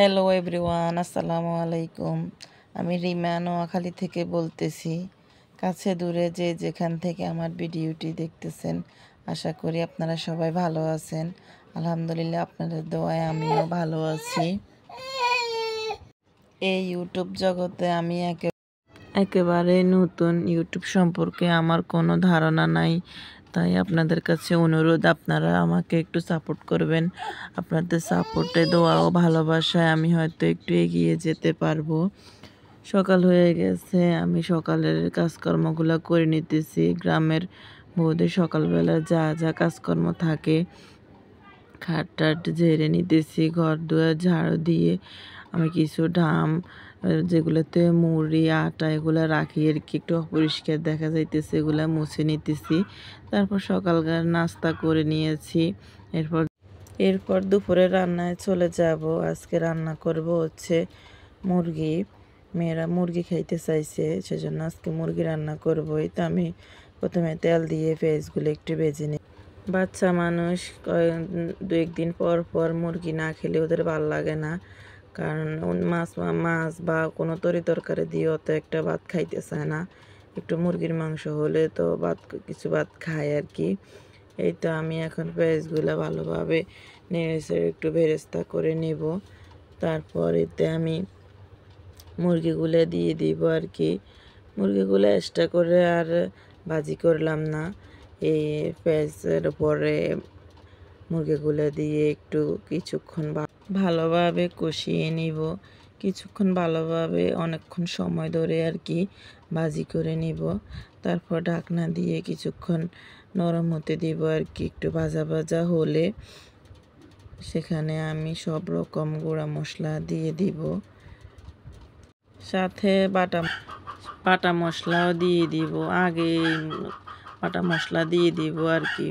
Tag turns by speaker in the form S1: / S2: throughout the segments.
S1: Hello everyone, আসসালামু আলাইকুম। আমি রিমা নোয়াখালী থেকে বলতেছি। কাছে দূরে যে যেখান থেকে আমার ভিডিওটি দেখতেছেন, আশা করি আপনারা সবাই ভালো আছেন। আলহামদুলিল্লাহ, আপনাদের দোয়ায় আমিও ভালো আছি। এই ইউটিউব জগতে আমি একেবারে নতুন। ইউটিউব সম্পর্কে আমার কোনো ধারণা নাই, তাই আপনাদের কাছে অনুরোধ, আপনারা আমাকে একটু সাপোর্ট করবেন। আপনাদের সাপোর্টে, দোয়া ও ভালোবাসায় আমি হয়তো একটু এগিয়ে যেতে পারবো। সকাল হয়ে গেছে, আমি সকালের কাজকর্মগুলো করে নিতেছি। গ্রামের বউদের সকালবেলা যা যা কাজকর্ম থাকে, খাট টাট ঝেড়ে নিতেছি, ঘর দুয়ার ঝাড়ু দিয়ে আমি কিছু ডাম যেগুলোতে মুড়ি আটা এগুলো রাখি আর কি, একটু অপরিষ্কার দেখা যাইতেছে, এগুলো মুছে নিতেছি। তারপর সকালকার নাস্তা করে নিয়েছি। এরপর দুপুরে রান্নায় চলে যাব। আজকে রান্না করব হচ্ছে মুরগি। মেয়েরা মুরগি খাইতে চাইছে, সেজন্য আজকে মুরগি রান্না করবই। তো আমি প্রথমে তেল দিয়ে পেঁয়াজগুলো একটু ভেজে নিই। বাচ্চা মানুষ দু একদিন পর পর মুরগি না খেলে ওদের ভাল লাগে না, কারণ মাছ বা কোনো তরকারি দিয়েও তো একটা ভাত খাইতে চায় না। একটু মুরগির মাংস হলে তো কিছু ভাত খায় আর কি। এই তো আমি এখন পেঁয়াজগুলো ভালোভাবে নেড়ে একটু বেরেস্তা করে নেব। তারপর এতে আমি মুরগিগুলো দিয়ে দিব আর কি। মুরগিগুলো এক্সট্রা করে আর ভাজি করলাম না, এই পেঁয়াজের উপরে মুরগিগুলো দিয়ে একটু কিছুক্ষণ ভালোভাবে কষিয়ে নিব। কিছুক্ষণ ভালোভাবে অনেকক্ষণ সময় ধরে আর কি ভাজি করে নিব। তারপর ঢাকনা দিয়ে কিছুক্ষণ নরম হতে দিব আর কি। একটু ভাজা ভাজা হলে সেখানে আমি সব রকম গুঁড়া মশলা দিয়ে দিব, সাথে বাটা মশলাও দিয়ে দিব। আগে বাটা মশলা দিয়ে দিব আর কি।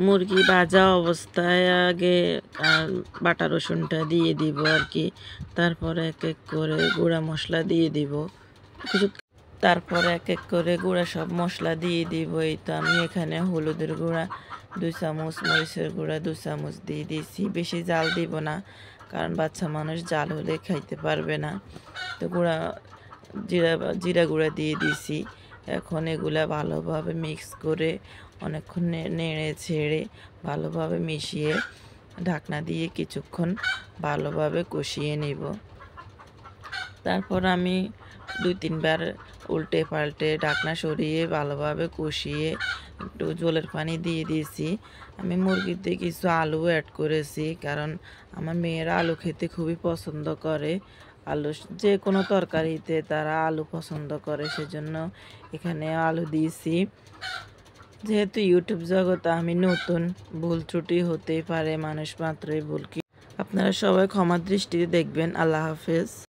S1: মুরগি ভাজা অবস্থায় আগে বাটা রসুনটা দিয়ে দিব আর কি। তারপর এক এক করে গুঁড়া মশলা দিয়ে দিব। তারপর এক এক করে গুঁড়া সব মশলা দিয়ে দিব। এই তো আমি এখানে হলুদের গুঁড়া 2 চামচ, মরিচের গুঁড়া 2 চামচ দিয়ে দিয়েছি। বেশি জাল দিব না, কারণ বাচ্চা মানুষ জাল হলে খাইতে পারবে না। তো জিরা গুঁড়া দিয়ে দিয়েছি। এখন এগুলা ভালোভাবে মিক্স করে অনেকক্ষণ নেড়ে ছেড়ে ভালোভাবে মিশিয়ে ঢাকনা দিয়ে কিছুক্ষণ ভালোভাবে কষিয়ে নেব। তারপর আমি 2-3 বার উল্টে পাল্টে ঢাকনা সরিয়ে ভালোভাবে কষিয়ে একটু জলের পানি দিয়ে দিয়েছি। আমি মুরগিতে কিছু আলু অ্যাড করেছি, কারণ আমার মেয়েরা আলু খেতে খুবই পছন্দ করে। আলু যে কোনো তরকারিতে তারা আলু পছন্দ করে, সেজন্য এখানে আলু দিয়েছি। যেহেতু ইউটিউব জগতে আমি নতুন, ভুল ত্রুটি হতেই পারে, মানুষ মাত্রই ভুল। আপনারা সবাই ক্ষমার দৃষ্টিতে দেখবেন। আল্লাহ হাফেজ।